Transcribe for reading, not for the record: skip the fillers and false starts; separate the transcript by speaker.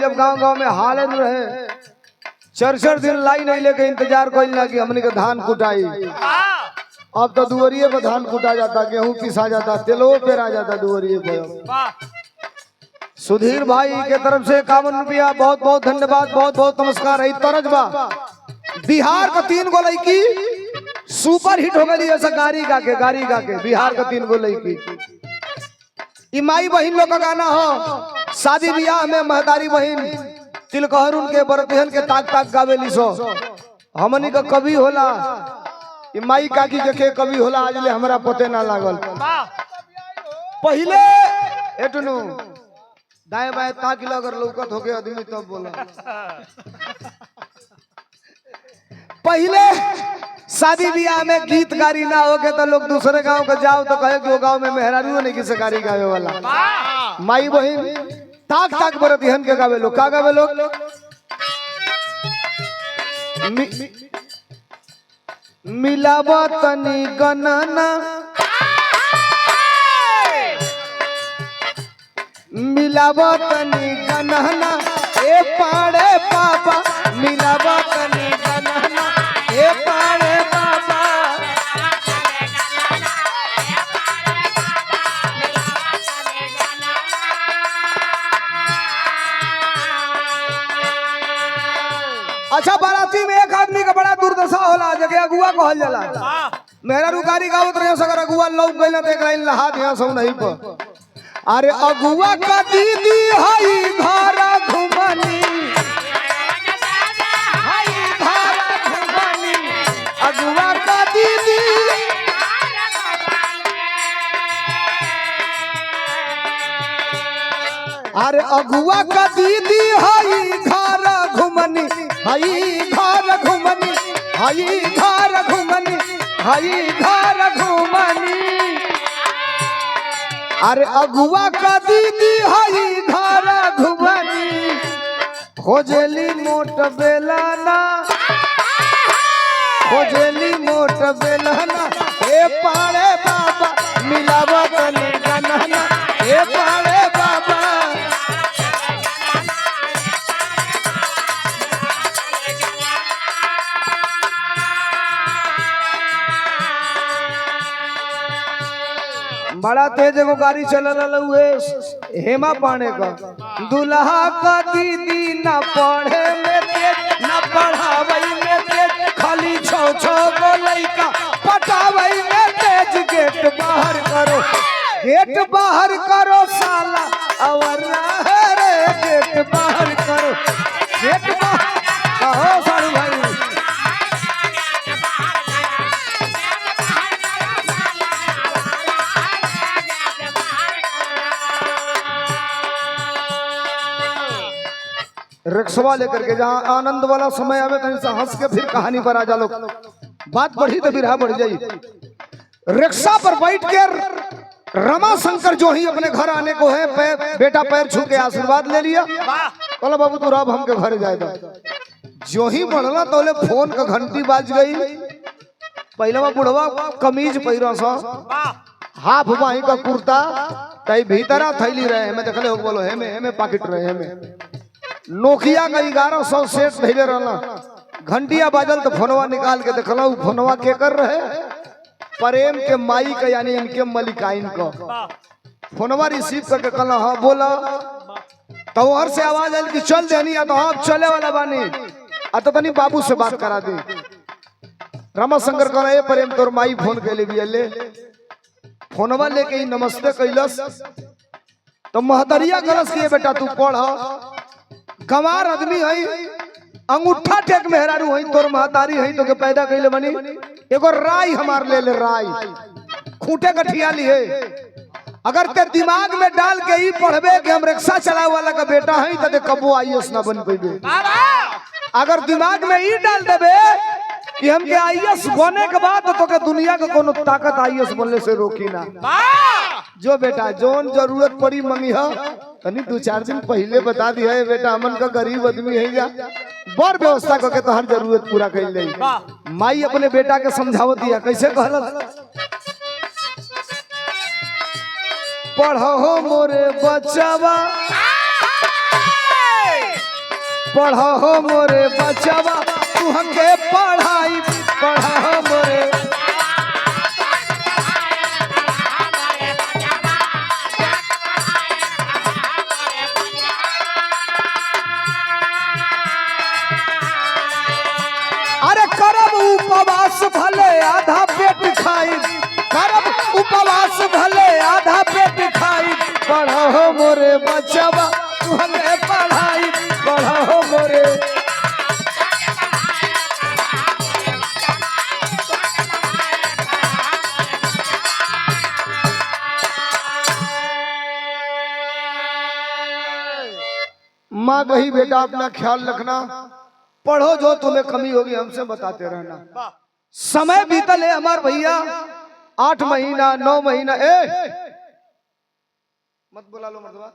Speaker 1: जब गांव गांव में हाल रहे 4-4 दिन लाइन नहीं लेके इंतजार कोई ना कि हमने के धान कुटाई। अब तो दुवरिये पे धान कुटा जाता, गेहूं पिसा जाता, तेलो पेरा जाता दुवरिये पे। सुधीर भाई के तरफ से 51 रुपया बहुत बहुत धन्यवाद, बहुत बहुत नमस्कार। तरज बा बिहार का 3 गो लड़की सुपर हिट हो गई ऐसा गाड़ी गा के बिहार का 3 गो लड़की। माई बहन लोग का गाना हो, शादी ब्याह में महतारी बहन तिलकहर उनके बरतिहन के ताक ताक गावे लिसो। हमनी का कवि होला, माई काकी के कवि होला, आज ले हमरा पते ना लागल। पहले एटनु दाएं बाएं ताकि अगर लौकत हो गया आदमी तब बोला। पहले शादी ब्याह में गीत गारी ना हो के तो लोग दूसरे गांव के जाओ तो कहे कि वो गांव में मेहरारू नहीं किसी गाड़ी गावे वाला। माई बहन ताक ताक बरतिहन के गावे लोग, का गावे लोग? मिलावा तनी गणना, मिलावा तनी गणना ए पाड़े पापा, मिलावा तनी गणना ए पाड़े पापा। अच्छा, बाराती में एक आदमी का बड़ा दुर्दशा होला, जगह अगुआ कहल जाला। मेरा रुकारी गावत रहे सगर अगुआ लोग गइल त एक लाइन लहा दिया सौ नहीं पर। अरे अगुआ का दीदी हई घर घुमनी, हई घर घुमनी, अगुआ का दीदी। अरे अगुआ का दीदी हई घर घुमनी, हई घर घुमनी, हई घर घुमनी, हई घर घुमनी। अरे अगुआ का दीदी हई घर घुमनी, खोजली मोट बेलाना, खोजली मोट बेलाना ए पाड़े बाबा, मिलावा तनी गणना ए पाड़े बाबा। बड़ा तेज एगो गाड़ी चलल हुए हेमा पाने का। दुल्हा का दीदी न पढ़े में तेज, न पढ़ावई में तेज, खाली 6-6 गो लइका पटावई में तेज। गेट बाहर करो, गेट बाहर करो साला और रे, गेट बाहर करो, गेट बाहर कहो सारू भाई। रिक्शा लेकर के जहाँ आनंद वाला समय आवे तो हंस के फिर कहानी पर आ जा लो, बात बढ़ी तो बिरहा बढ़ जाई। रिक्शा पर बैठ के रमा शंकर जो ही अपने घर आने को है, बेटा पैर छू के आशीर्वाद ले लिया। बोला बाबू तू अब हमके घर जाएगा। जो ही बढ़ला तो फोन का घंटी बाज गई। पहले बुढ़वा कमीज पहिरा सा, हाफ बाही का कुर्ता, तई भीतरा थैली रहे हमें देखले हो, बोलो हेमे हेमे पॉकेट रहे हमें। नोकिया का 1100 सेट धैले रहना। घंटिया बाजल तो फोनवा निकाल के देखला, फोनवा के कर रहे प्रेम के माई का यानी इनके मलिकाइन का। फोनवा रिसीव करके कहला हाँ बोला, तो हर से आवाज आई कि चल देनी, तो हाँ चले वाला बानी, तो तनी बाबू से बात करा दे। रमा शंकर कहला ए प्रेम तोर माई फोन के लिए फोनवा लेके ही नमस्ते कैलस। तो महतरिया गलस किए बेटा तू पढ़, गंवार आदमी है, अंगूठा टेक मेहरारू है, तोर महतारी है, तो के पैदा कैले बनी। एगो राय हमार ले राय, खूंटे गठिया ली है। अगर ते दिमाग में डाल के ही पढ़बे कि हम रिक्शा चलाए वाला का बेटा है, तो कबो IAS ना बन पेबे। अगर दिमाग में ही डाल देबे कि हम के IAS बने के बाद तो के दुनिया का कोनो ताकत IAS बनने से रोकी ना। जो बेटा जोन जरूरत पड़ी मंगी है, तनी 2-4 दिन पहले बता दिया है बेटा, हमन का गरीब आदमी है जा, बड़ व्यवस्था करके तो हर जरूरत पूरा कर ले। माई अपने बेटा के समझावत दिया, कैसे कहल? पढ़ो मोरे बच्चावा, पढ़ा हो मोरे बचवा तू हमके पढ़ाई पढ़ा हो मोरे। अरे करब उपवास भले आधा पेट खाई, करब उपवास भले आधा पेट खाई, पढ़ा हो मोरे बचवा तू हमें पढ़ाई पढ़ा हो मोरे। माँ कही बेटा अपना ख्याल रखना, पढ़ो जो तुम्हें कमी होगी हमसे बताते रहना। समय बीतल है हमार भैया 8 महीना 9 महीना। ए मत बुला लो मर्दवा।